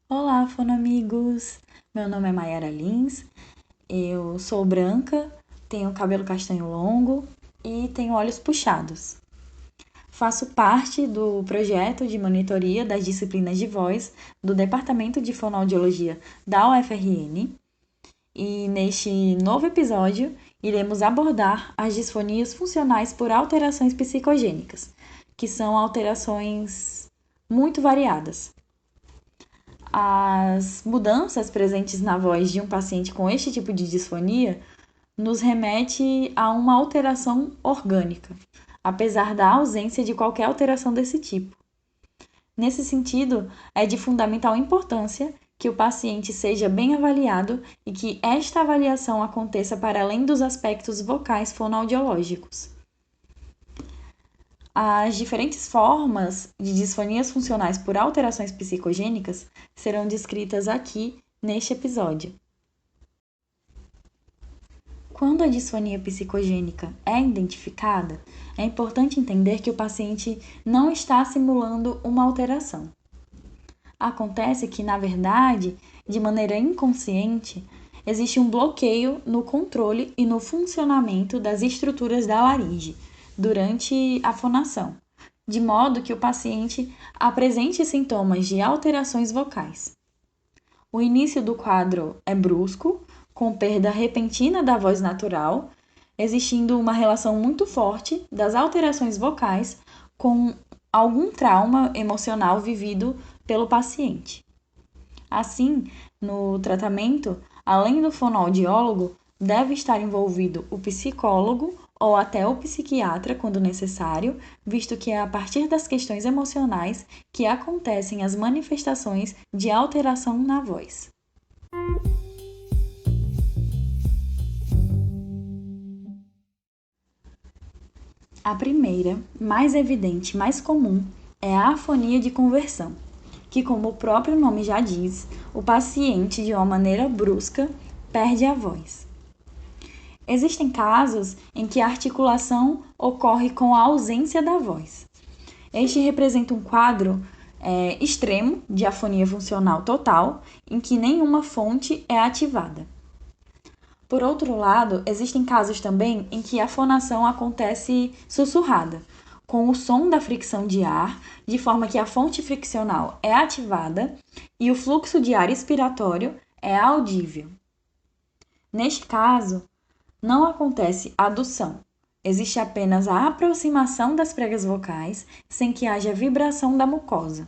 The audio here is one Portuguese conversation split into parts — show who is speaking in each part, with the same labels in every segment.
Speaker 1: Olá, fonoamigos! Meu nome é Mayara Lins, eu sou branca, tenho cabelo castanho longo e tenho olhos puxados. Faço parte do projeto de monitoria das disciplinas de voz do Departamento de Fonoaudiologia da UFRN e neste novo episódio iremos abordar as disfonias funcionais por alterações psicogênicas, que são alterações muito variadas. As mudanças presentes na voz de um paciente com este tipo de disfonia nos remete a uma alteração orgânica, apesar da ausência de qualquer alteração desse tipo. Nesse sentido, é de fundamental importância que o paciente seja bem avaliado e que esta avaliação aconteça para além dos aspectos vocais fonoaudiológicos. As diferentes formas de disfonias funcionais por alterações psicogênicas serão descritas aqui neste episódio. Quando a disfonia psicogênica é identificada, é importante entender que o paciente não está simulando uma alteração. Acontece que, na verdade, de maneira inconsciente, existe um bloqueio no controle e no funcionamento das estruturas da laringe durante a fonação, de modo que o paciente apresente sintomas de alterações vocais. O início do quadro é brusco, com perda repentina da voz natural, existindo uma relação muito forte das alterações vocais com algum trauma emocional vivido pelo paciente. Assim, no tratamento, além do fonoaudiólogo, deve estar envolvido o psicólogo ou até o psiquiatra, quando necessário, visto que é a partir das questões emocionais que acontecem as manifestações de alteração na voz. A primeira, mais evidente, mais comum, é a afonia de conversão, que, como o próprio nome já diz, o paciente, de uma maneira brusca, perde a voz. Existem casos em que a articulação ocorre com a ausência da voz. Este representa um quadro extremo de afonia funcional total, em que nenhuma fonte é ativada. Por outro lado, existem casos também em que a fonação acontece sussurrada, com o som da fricção de ar, de forma que a fonte friccional é ativada e o fluxo de ar expiratório é audível. Neste caso, não acontece adução, existe apenas a aproximação das pregas vocais sem que haja vibração da mucosa.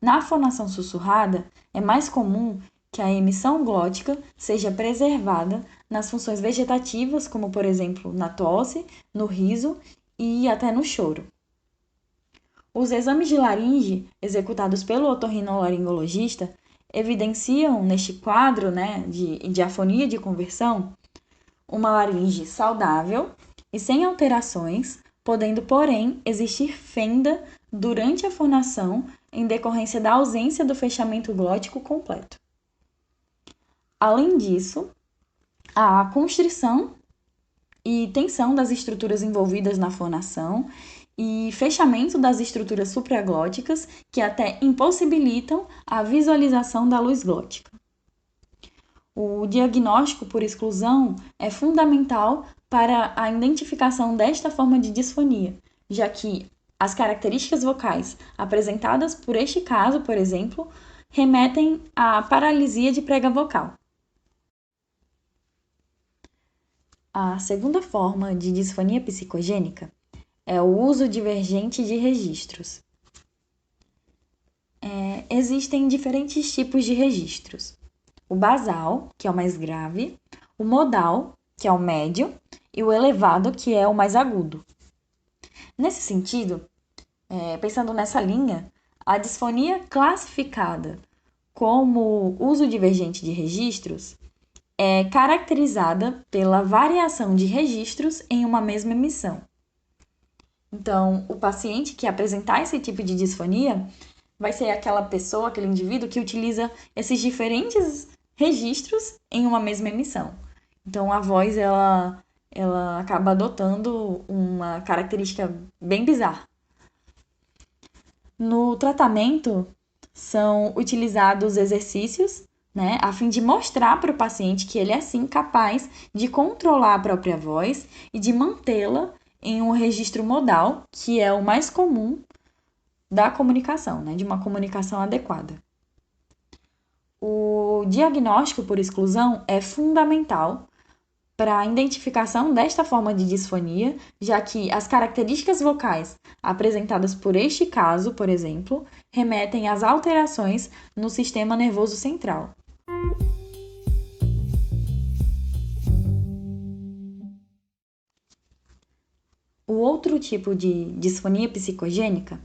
Speaker 1: Na fonação sussurrada, é mais comum que a emissão glótica seja preservada nas funções vegetativas, como por exemplo na tosse, no riso e até no choro. Os exames de laringe executados pelo otorrinolaringologista evidenciam neste quadro de afonia de conversão uma laringe saudável e sem alterações, podendo, porém, existir fenda durante a fonação em decorrência da ausência do fechamento glótico completo. Além disso, há a constrição e tensão das estruturas envolvidas na fonação e fechamento das estruturas supraglóticas que até impossibilitam a visualização da luz glótica. O diagnóstico por exclusão é fundamental para a identificação desta forma de disfonia, já que as características vocais apresentadas por este caso, por exemplo, remetem à paralisia de prega vocal. A segunda forma de disfonia psicogênica é o uso divergente de registros. Existem diferentes tipos de registros. O basal, que é o mais grave, o modal, que é o médio, e o elevado, que é o mais agudo. Nesse sentido, pensando nessa linha, a disfonia classificada como uso divergente de registros é caracterizada pela variação de registros em uma mesma emissão. Então, o paciente que apresentar esse tipo de disfonia vai ser aquela pessoa, aquele indivíduo que utiliza esses diferentes registros em uma mesma emissão. Então, a voz ela acaba adotando uma característica bem bizarra. No tratamento, São utilizados exercícios, né, a fim de mostrar para o paciente que ele é sim capaz de controlar a própria voz e de mantê-la em um registro modal, que é o mais comum da comunicação, né, de uma comunicação adequada. O diagnóstico por exclusão é fundamental para a identificação desta forma de disfonia, já que as características vocais apresentadas por este caso, por exemplo, remetem às alterações no sistema nervoso central. O outro tipo de disfonia psicogênica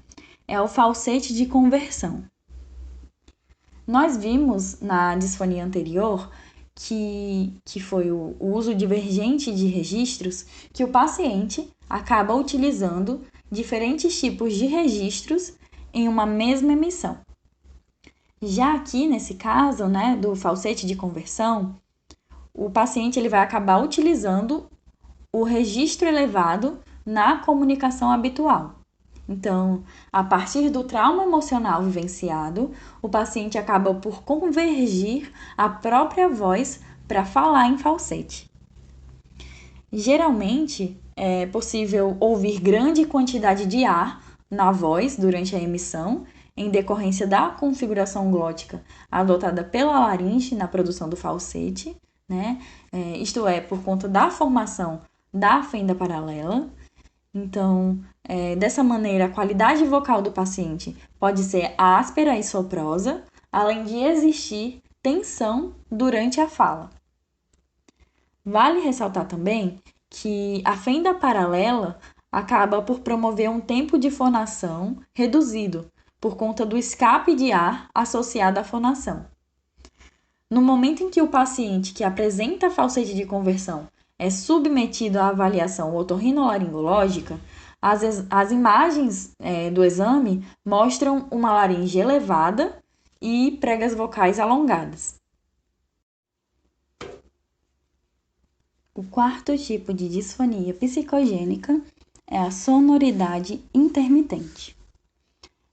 Speaker 1: é o falsete de conversão. Nós vimos na disfonia anterior que foi o uso divergente de registros, que o paciente acaba utilizando diferentes tipos de registros em uma mesma emissão. Já aqui, nesse caso, né, do falsete de conversão, o paciente ele vai acabar utilizando o registro elevado na comunicação habitual. Então, a partir do trauma emocional vivenciado, o paciente acaba por convergir a própria voz para falar em falsete. Geralmente, é possível ouvir grande quantidade de ar na voz durante a emissão, em decorrência da configuração glótica adotada pela laringe na produção do falsete, né? Isto é, por conta da formação da fenda paralela. Então, dessa maneira, a qualidade vocal do paciente pode ser áspera e soprosa, além de existir tensão durante a fala. Vale ressaltar também que a fenda paralela acaba por promover um tempo de fonação reduzido, por conta do escape de ar associado à fonação. No momento em que o paciente que apresenta falsete de conversão é submetido à avaliação otorrinolaringológica, as imagens do exame mostram uma laringe elevada e pregas vocais alongadas. O quarto tipo de disfonia psicogênica é a sonoridade intermitente.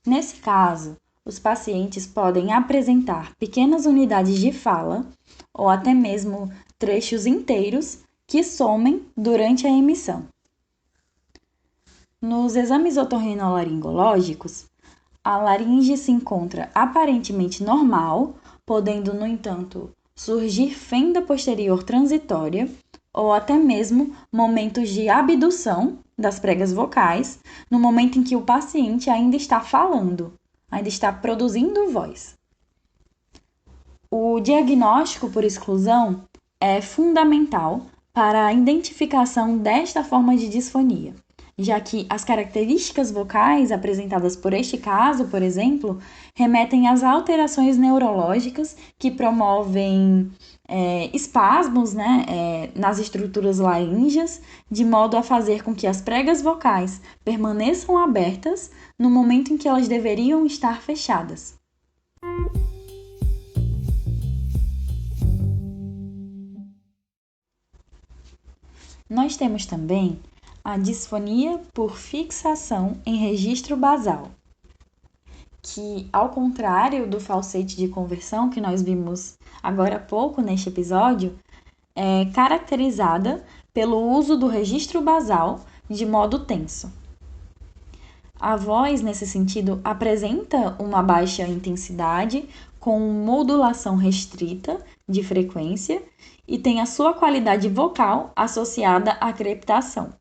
Speaker 1: Nesse caso, os pacientes podem apresentar pequenas unidades de fala ou até mesmo trechos inteiros que somem durante a emissão. Nos exames otorrinolaringológicos, a laringe se encontra aparentemente normal, podendo, no entanto, surgir fenda posterior transitória ou até mesmo momentos de abdução das pregas vocais, no momento em que o paciente ainda está falando, ainda está produzindo voz. O diagnóstico por exclusão é fundamental para a identificação desta forma de disfonia, já que as características vocais apresentadas por este caso, por exemplo, remetem às alterações neurológicas que promovem espasmos, né, nas estruturas laríngeas, de modo a fazer com que as pregas vocais permaneçam abertas no momento em que elas deveriam estar fechadas. Nós temos também a disfonia por fixação em registro basal, que, ao contrário do falsete de conversão que nós vimos agora há pouco neste episódio, é caracterizada pelo uso do registro basal de modo tenso. A voz, nesse sentido, apresenta uma baixa intensidade com modulação restrita de frequência e tem a sua qualidade vocal associada à crepitação.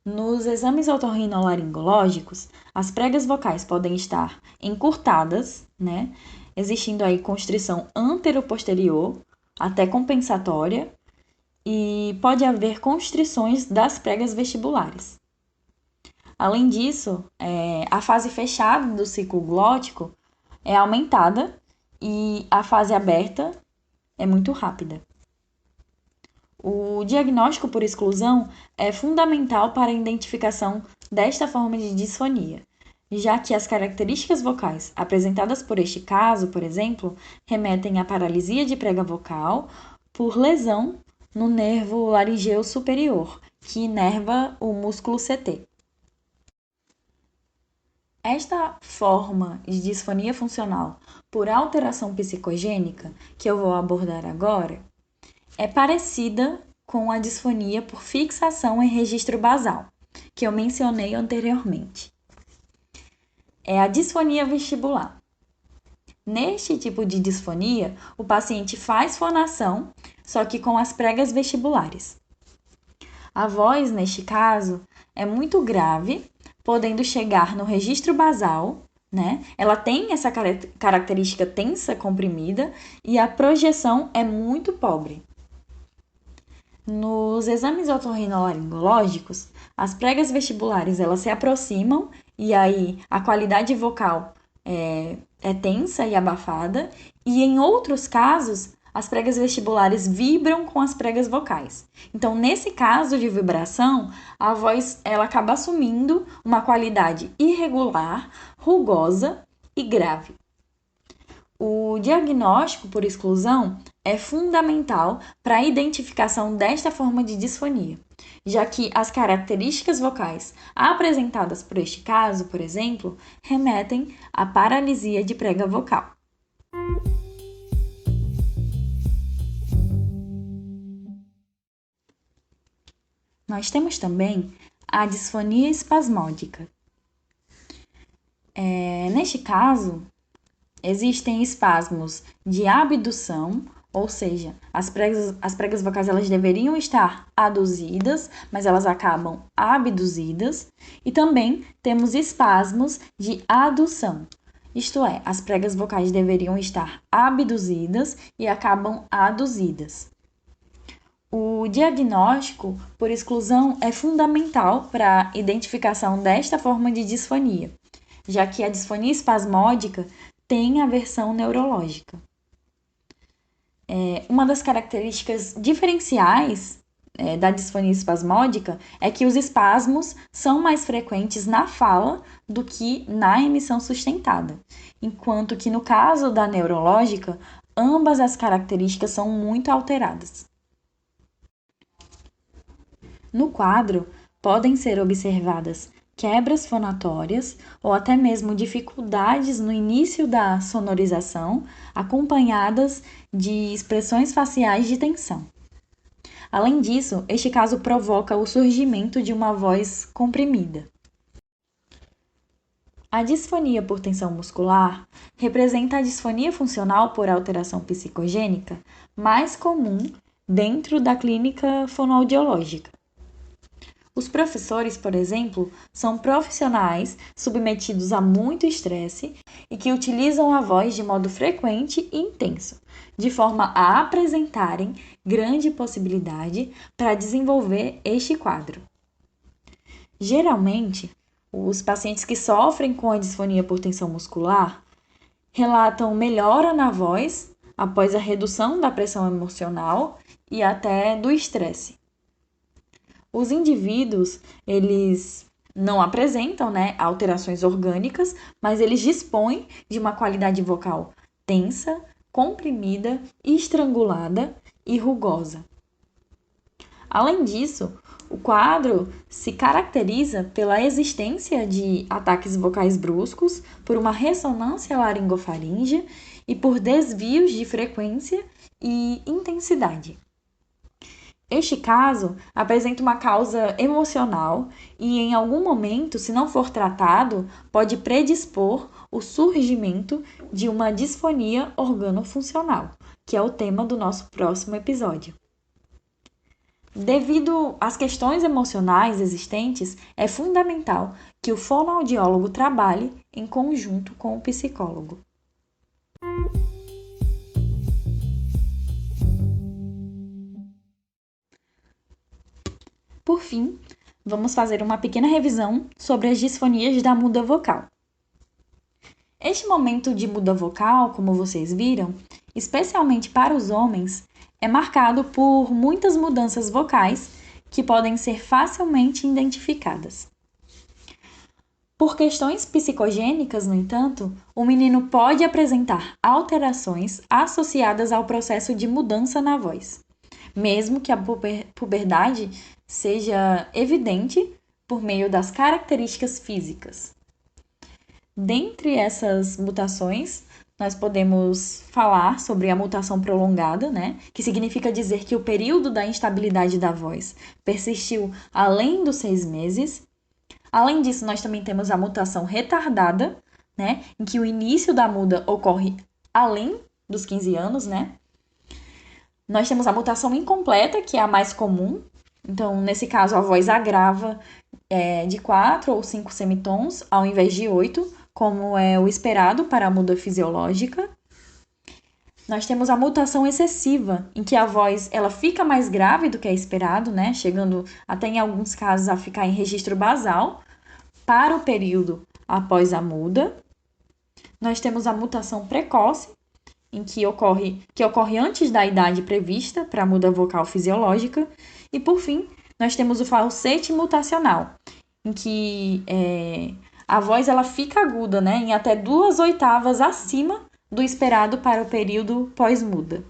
Speaker 1: Nos exames otorrinolaringológicos, as pregas vocais podem estar encurtadas, né, existindo aí constrição antero-posterior, até compensatória, e pode haver constrições das pregas vestibulares. Além disso, a fase fechada do ciclo glótico é aumentada e a fase aberta é muito rápida. O diagnóstico por exclusão é fundamental para a identificação desta forma de disfonia, já que as características vocais apresentadas por este caso, por exemplo, remetem à paralisia de prega vocal por lesão no nervo laringeu superior, que inerva o músculo CT. Esta forma de disfonia funcional por alteração psicogênica, que eu vou abordar agora, é parecida com a disfonia por fixação em registro basal, que eu mencionei anteriormente. É a disfonia vestibular. Neste tipo de disfonia, o paciente faz fonação, só que com as pregas vestibulares. A voz, neste caso, é muito grave, podendo chegar no registro basal, né? Ela tem essa característica tensa, comprimida, e a projeção é muito pobre. Nos exames otorrinolaringológicos, as pregas vestibulares elas se aproximam e aí a qualidade vocal é tensa e abafada, e em outros casos, as pregas vestibulares vibram com as pregas vocais. Então, nesse caso de vibração, a voz ela acaba assumindo uma qualidade irregular, rugosa e grave. O diagnóstico por exclusão é fundamental para a identificação desta forma de disfonia, já que as características vocais apresentadas por este caso, por exemplo, remetem à paralisia de prega vocal. Nós temos também a disfonia espasmódica. Neste caso, existem espasmos de abdução, ou seja, as pregas vocais elas deveriam estar aduzidas, mas elas acabam abduzidas. E também temos espasmos de adução, isto é, as pregas vocais deveriam estar abduzidas e acabam aduzidas. O diagnóstico por exclusão é fundamental para a identificação desta forma de disfonia, já que a disfonia espasmódica tem aversão neurológica. Uma das características diferenciais da disfonia espasmódica é que os espasmos são mais frequentes na fala do que na emissão sustentada, enquanto que no caso da neurológica, ambas as características são muito alteradas. No quadro, podem ser observadas quebras fonatórias ou até mesmo dificuldades no início da sonorização, acompanhadas de expressões faciais de tensão. Além disso, este caso provoca o surgimento de uma voz comprimida. A disfonia por tensão muscular representa a disfonia funcional por alteração psicogênica mais comum dentro da clínica fonoaudiológica. Os professores, por exemplo, são profissionais submetidos a muito estresse e que utilizam a voz de modo frequente e intenso, de forma a apresentarem grande possibilidade para desenvolver este quadro. Geralmente, os pacientes que sofrem com a disfonia por tensão muscular relatam melhora na voz após a redução da pressão emocional e até do estresse. Os indivíduos, eles não apresentam, alterações orgânicas, mas eles dispõem de uma qualidade vocal tensa, comprimida, estrangulada e rugosa. Além disso, o quadro se caracteriza pela existência de ataques vocais bruscos, por uma ressonância laringofaríngea e por desvios de frequência e intensidade. Este caso apresenta uma causa emocional e, em algum momento, se não for tratado, pode predispor o surgimento de uma disfonia organofuncional, que é o tema do nosso próximo episódio. Devido às questões emocionais existentes, é fundamental que o fonoaudiólogo trabalhe em conjunto com o psicólogo. Por fim, vamos fazer uma pequena revisão sobre as disfonias da muda vocal. Este momento de muda vocal, como vocês viram, especialmente para os homens, é marcado por muitas mudanças vocais que podem ser facilmente identificadas. Por questões psicogênicas, no entanto, o menino pode apresentar alterações associadas ao processo de mudança na voz, mesmo que a puberdade seja evidente por meio das características físicas. Dentre essas mutações, nós podemos falar sobre a mutação prolongada, né? Que significa dizer que o período da instabilidade da voz persistiu além dos 6 meses. Além disso, nós também temos a mutação retardada, né? Em que o início da muda ocorre além dos 15 anos, né? Nós temos a mutação incompleta, que é a mais comum. Então, nesse caso, a voz agrava de 4 ou 5 semitons, ao invés de 8, como é o esperado para a muda fisiológica. Nós temos a mutação excessiva, em que a voz ela fica mais grave do que é esperado, né? Chegando até em alguns casos a ficar em registro basal para o período após a muda. Nós temos a mutação precoce, em que ocorre antes da idade prevista para a muda vocal fisiológica. E, por fim, nós temos o falsete mutacional, em que a voz ela fica aguda, né, em até 2 oitavas acima do esperado para o período pós-muda.